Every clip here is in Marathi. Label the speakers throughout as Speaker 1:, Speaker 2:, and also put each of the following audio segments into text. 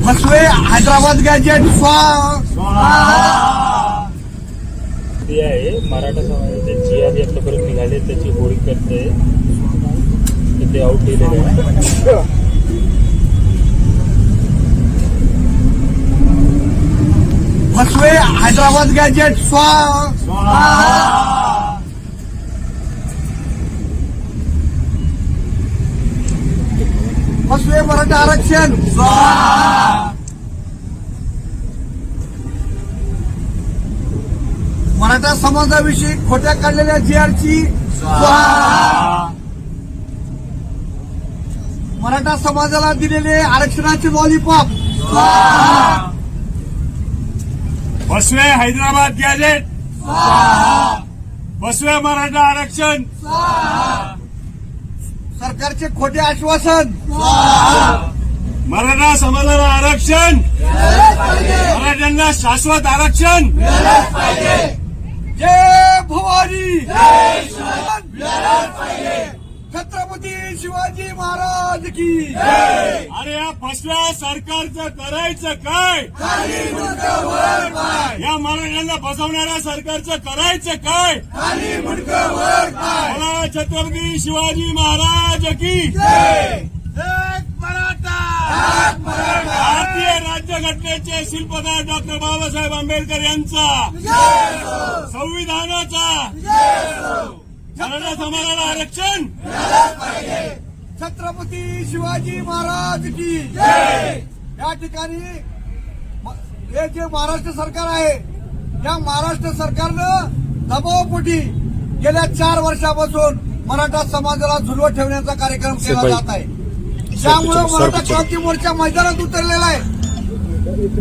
Speaker 1: फसवे हैदराबाद गॅजेट
Speaker 2: ते आहे मराठा समाजाचे जी आर आतापर्यंत निघाले त्याची होळी करते ते आउट दिलेले आहे.
Speaker 1: फसवे हैदराबाद गॅजेट फसवे मराठा आरक्षण मराठा समाजाविषयी खोट्या काढलेल्या जीआरची मराठा समाजाला दिलेले आरक्षणाचे लॉलीपॉप
Speaker 3: बसवे हैदराबाद गॅजेट बसवे मराठा आरक्षण
Speaker 1: सरकारचे खोटे आश्वासन
Speaker 3: मराठा समाजाला आरक्षण मराठ्यांना शाश्वत आरक्षण
Speaker 1: जय भवानी छत्रपती शिवाजी महाराज की
Speaker 3: अरे या फसव्या सरकारचं करायचं काय या मराठ्यांना फसवणाऱ्या सरकारचं करायचं काय मला छत्रपती शिवाजी महाराज की भारतीय राज्यघटनेचे शिल्पकार डॉक्टर बाबासाहेब आंबेडकर यांचा संविधानाचा मराठा समाजाला आरक्षण
Speaker 1: छत्रपती शिवाजी महाराज की या ठिकाणी हे जे महाराष्ट्र सरकार आहे या महाराष्ट्र सरकारनं दबावपोटी गेल्या 4 वर्षापासून मराठा समाजाला झुलवत ठेवण्याचा कार्यक्रम केला जात आहे. त्यामुळे मराठा क्रांती मोर्चा मैदानात उतरलेला आहे.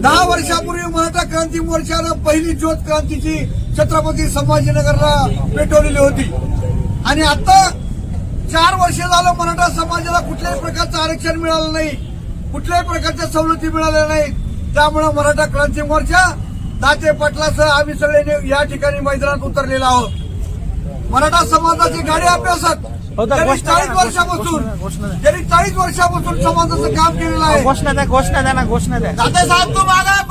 Speaker 1: 10 वर्षापूर्वी मराठा क्रांती मोर्चानं पहिली ज्योत क्रांतीची छत्रपती संभाजीनगरला पेटवलेली होती आणि आता 4 वर्ष झालं मराठा समाजाला कुठल्याही प्रकारचं आरक्षण मिळालं नाही, कुठल्याही प्रकारच्या सवलती मिळाल्या नाहीत. त्यामुळे मराठा क्रांती मोर्चा दाते पाटलासह आम्ही सगळे या ठिकाणी मैदानात उतरलेलो आहोत. मराठा समाजाची गाडी अभ्यासक गेली 40 वर्षापासून समाजाचं काम केलेलं आहे.
Speaker 4: घोषणा द्या ना, घोषणा द्या.
Speaker 1: दादासाहेब तू मागा